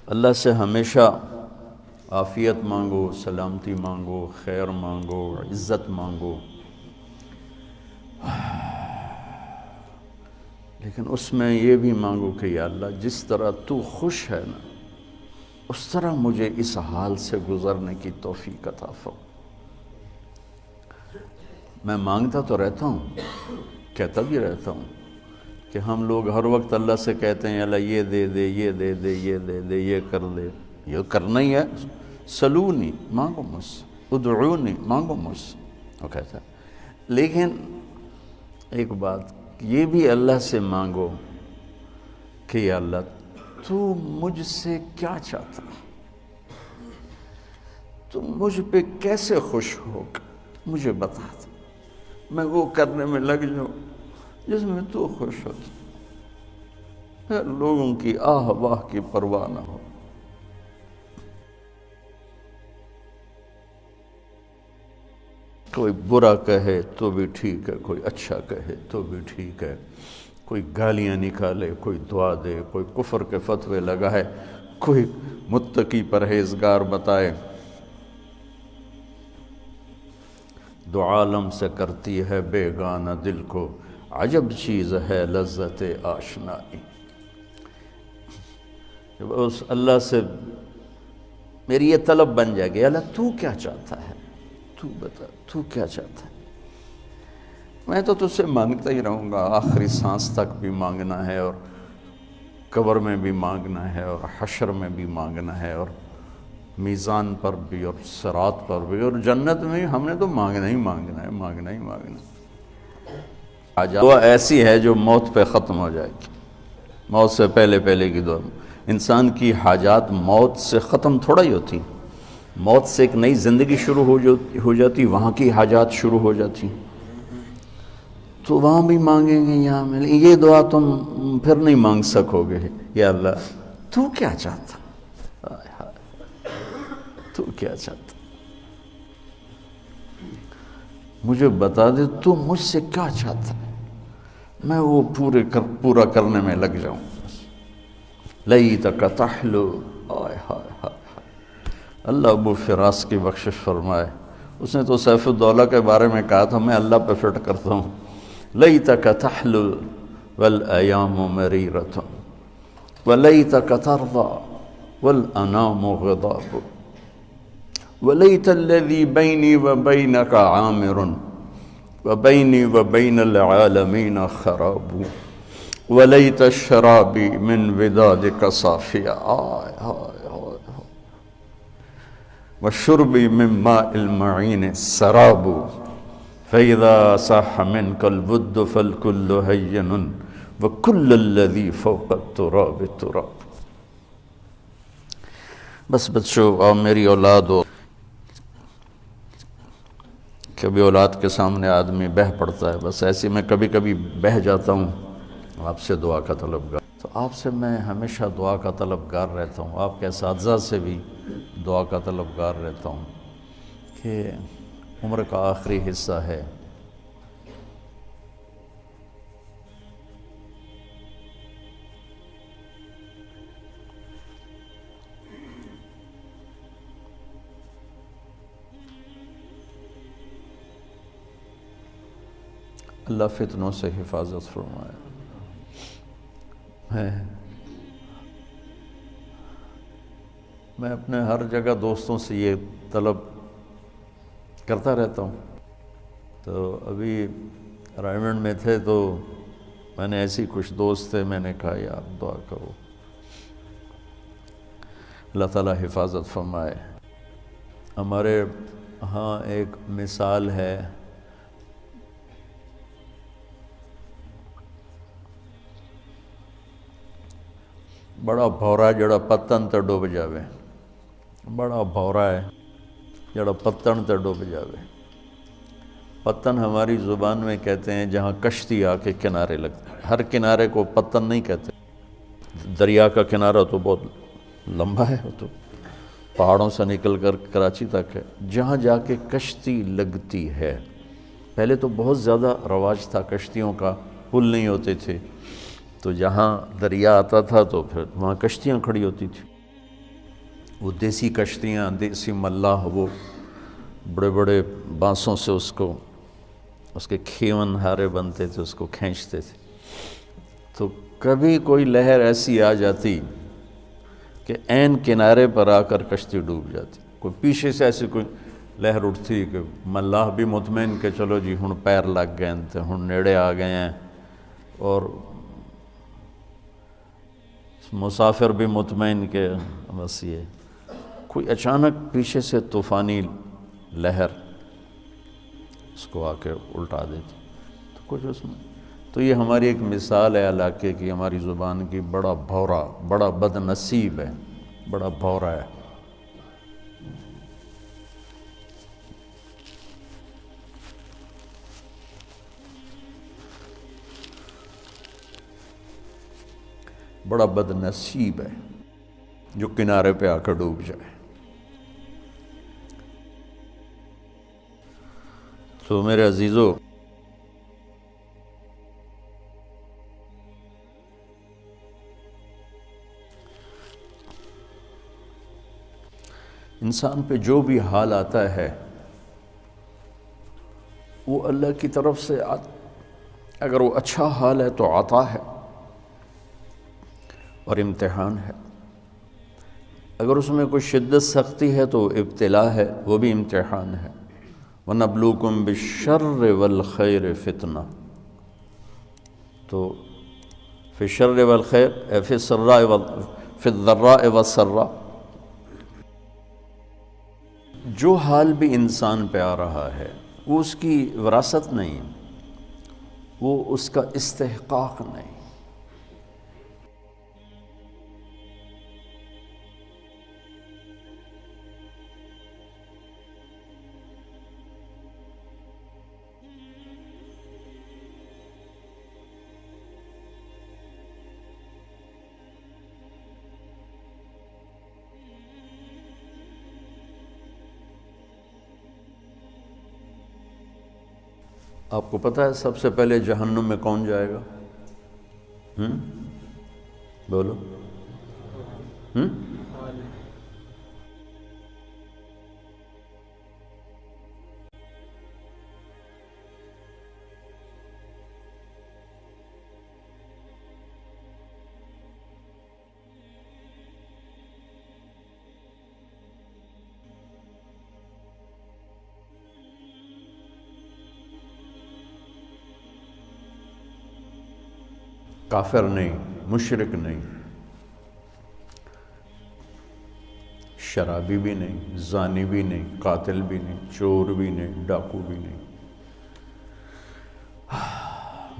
اللہ سے ہمیشہ عافیت مانگو، سلامتی مانگو، خیر مانگو، عزت مانگو، لیکن اس میں یہ بھی مانگو کہ یا اللہ جس طرح تو خوش ہے نا اس طرح مجھے اس حال سے گزرنے کی توفیق عطا فرما۔ میں مانگتا تو رہتا ہوں، کہتا بھی رہتا ہوں کہ ہم لوگ ہر وقت اللہ سے کہتے ہیں اللہ یہ دے دے، یہ دے دے، یہ دے دے، یہ کر دے، یہ کرنا ہی ہے، سلونی مانگو مجھ سے، ادعونی مانگو مجھ سے، وہ کہتا ہے۔ لیکن ایک بات یہ بھی اللہ سے مانگو کہ یا اللہ تو مجھ سے کیا چاہتا ہے، تو مجھ پہ کیسے خوش ہوگا مجھے بتا دے، میں وہ کرنے میں لگ جاؤں جس میں تو خوش ہوتا، پھر لوگوں کی آہ واہ کی پرواہ نہ ہو۔ کوئی برا کہے تو بھی ٹھیک ہے، کوئی اچھا کہے تو بھی ٹھیک ہے، کوئی گالیاں نکالے، کوئی دعا دے، کوئی کفر کے فتوے لگائے، کوئی متقی پرہیزگار بتائے، دو عالم سے کرتی ہے بیگانہ دل کو، عجب چیز ہے لذت آشنائی۔ جب اس اللہ سے میری یہ طلب بن جائے گی، اللہ تو کیا چاہتا ہے، تو بتا تو کیا چاہتا ہے، میں تو تجھ سے مانگتا ہی رہوں گا، آخری سانس تک بھی مانگنا ہے، اور قبر میں بھی مانگنا ہے، اور حشر میں بھی مانگنا ہے، اور میزان پر بھی، اور صراط پر بھی، اور جنت میں بھی ہم نے تو مانگنا ہی مانگنا ہے، مانگنا ہی مانگنا ہے۔ دعا ایسی ہے جو موت پہ ختم ہو جائے گی، موت سے پہلے پہلے کی دعا۔ انسان کی حاجات موت سے ختم تھوڑا ہی ہوتی، موت سے ایک نئی زندگی شروع ہو جاتی، وہاں کی حاجات شروع ہو جاتی، تو وہاں بھی مانگیں گے یہاں میں، یہ دعا تم پھر نہیں مانگ سکو گے، یا اللہ تو کیا چاہتا، تو کیا چاہتا، مجھے بتا دے تو مجھ سے کیا چاہتا ہے، میں وہ پورا کرنے میں لگ جاؤں۔ لیتک تحلو، آئے ہائے ہائے، اللہ ابو فراس کی بخشش فرمائے، اس نے تو سیف الدولہ کے بارے میں کہا تھا، میں اللہ پہ فٹ کرتا ہوں، لیتک تحلو والایام مریرۃ ولیتک ترضى والانام غضاب ولیت الذی بینی وبینک عامر وبینی وبین العالمین خراب ولیت الشرابی من ودادک صافیہ، آئے آئے آئے، وشربی من ماء المعین سراب فإذا صح منك الود فالكل هين وكل الذي فوق التراب تراب۔ بس بچوں، اور میری اولاد ہو، کبھی اولاد کے سامنے آدمی بہہ پڑتا ہے، بس ایسے میں کبھی کبھی بہہ جاتا ہوں، آپ سے دعا کا طلبگار، تو آپ سے میں ہمیشہ دعا کا طلبگار رہتا ہوں، آپ کے اساتذہ سے بھی دعا کا طلبگار رہتا ہوں کہ عمر کا آخری حصہ ہے، اللہ فتنوں سے حفاظت فرمائے۔ میں اپنے ہر جگہ دوستوں سے یہ طلب کرتا رہتا ہوں، تو ابھی رائمنڈ میں تھے تو میں نے ایسی کچھ دوست تھے، میں نے کہا یار دعا کرو، اللہ تعالیٰ حفاظت فرمائے۔ ہمارے ہاں ایک مثال ہے، بڑا بھورا جڑا پتن تے ڈوب جاوے، بڑا بھورا ہے جڑا پتن تے ڈوب جاوے۔ پتن ہماری زبان میں کہتے ہیں جہاں کشتی آ کے کنارے لگتے ہیں، ہر کنارے کو پتن نہیں کہتے، دریا کا کنارہ تو بہت لمبا ہے، وہ تو پہاڑوں سے نکل کر کراچی تک ہے، جہاں جا کے کشتی لگتی ہے۔ پہلے تو بہت زیادہ رواج تھا کشتیوں کا، پل نہیں ہوتے تھے، تو جہاں دریا آتا تھا تو پھر وہاں کشتیاں کھڑی ہوتی تھی۔ وہ دیسی کشتیاں، دیسی ملاح، وہ بڑے بڑے بانسوں سے اس کے کھیون ہارے بنتے تھے، اس کو کھینچتے تھے. تو کبھی کوئی لہر ایسی آ جاتی کہ عین کنارے پر آ کر کشتی ڈوب جاتی. کوئی پیچھے سے ایسی کوئی لہر اٹھتی کہ ملاح بھی مطمئن کہ چلو جی ہن پیر لگ گئے ہیں، ہن نیڑے آ گئے ہیں، اور مسافر بھی مطمئن کہ بس یہ. کوئی اچانک پیچھے سے طوفانی لہر اس کو آ کے الٹا دیتی. تو کچھ اس میں تو یہ ہماری ایک مثال ہے علاقے کی، ہماری زبان کی. بڑا بھورا، بڑا بد نصیب ہے، بڑا بھورا ہے. بڑا بد نصیب ہے جو کنارے پہ آ کر ڈوب جائے. تو میرے عزیزو، انسان پہ جو بھی حال آتا ہے وہ اللہ کی طرف سے اگر وہ اچھا حال ہے تو عطا ہے اور امتحان ہے. اگر اس میں کوئی شدت سختی ہے تو ابتلا ہے، وہ بھی امتحان ہے. وَنَبْلُوكُمْ بِالشَّرِّ وَالْخَيْرِ فِتْنَةً. تو فی الشر والخیر، فی الضراء والسراء، جو حال بھی انسان پہ آ رہا ہے وہ اس کی وراثت نہیں، وہ اس کا استحقاق نہیں. آپ کو پتہ ہے سب سے پہلے جہنم میں کون جائے گا؟ بولو. کافر نہیں، مشرک نہیں، شرابی بھی نہیں، زانی بھی نہیں، قاتل بھی نہیں، چور بھی نہیں، ڈاکو بھی نہیں،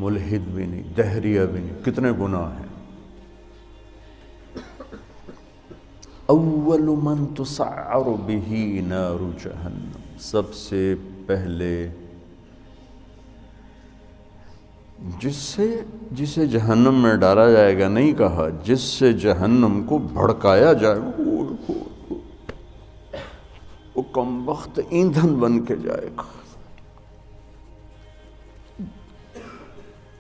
ملحد بھی نہیں، دہریہ بھی نہیں. کتنے گناہ ہیں. اول من تسعر به نار جہنم، سب سے پہلے جسے جہنم میں ڈالا جائے گا، نہیں کہا جس سے جہنم کو بھڑکایا جائے گا، وہ کم وقت ایندھن بن کے جائے گا.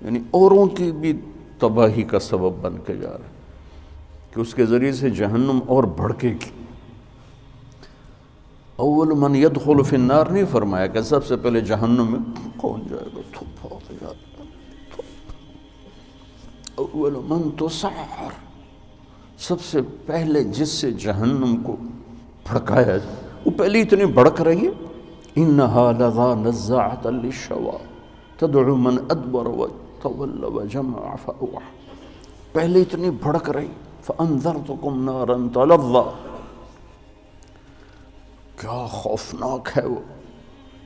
یعنی اوروں کی بھی تباہی کا سبب بن کے جا رہا ہے کہ اس کے ذریعے سے جہنم اور بھڑکے گی. اول من يدخل فی النار نہیں فرمایا کہ سب سے پہلے جہنم میں کون جائے گا. اول من تسعر، سب سے پہلے جس سے جہنم کو بھڑکایا جائے، وہ پہلے اتنی بھڑک رہی ہے. انها لظى نزاعة للشوى تدعو من ادبر وتولى وجمع فاوعى. پہلے اتنی بھڑک رہی. فانذرتكم نارا تلظى، کیا خوفناک ہے وہ.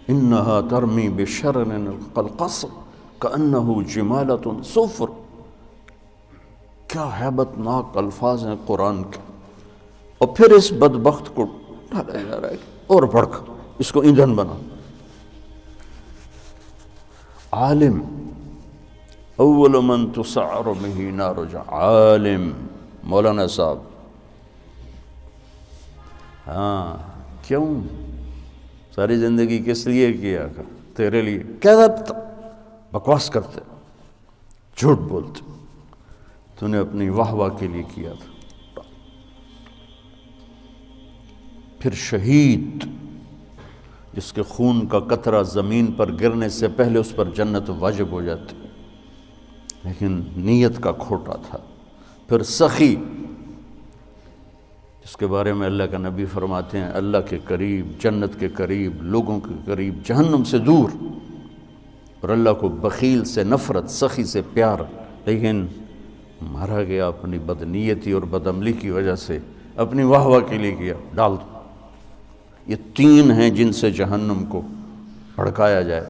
انها ترمی بشرر كالقصر كأنه جمالة صفر. کیا ہیبت ناک الفاظ ہیں قرآن کے. اور پھر اس بدبخت کو ڈالا جا رہا ہے اور بھڑک، اس کو ایندھن بنا. عالم، اول من تسعر به نار جہنم، عالم مولانا صاحب. ہاں، کیوں ساری زندگی کس لیے کیا تھا؟ تیرے لیے. کیا بکواس کرتے، جھوٹ بولتے. تو نے اپنی واہ واہ کے لیے کیا تھا. پھر شہید جس کے خون کا قطرہ زمین پر گرنے سے پہلے اس پر جنت واجب ہو جاتی، لیکن نیت کا کھوٹا تھا۔ پھر سخی جس کے بارے میں اللہ کا نبی فرماتے ہیں اللہ کے قریب، جنت کے قریب، لوگوں کے قریب، جہنم سے دور، اور اللہ کو بخیل سے نفرت، سخی سے پیار، لیکن مارا گیا اپنی بدنیتی اور بدعملی کی وجہ سے، اپنی واہ واہ کے لیے کیا، ڈال دو۔ یہ تین ہیں جن سے جہنم کو بھڑکایا جائے،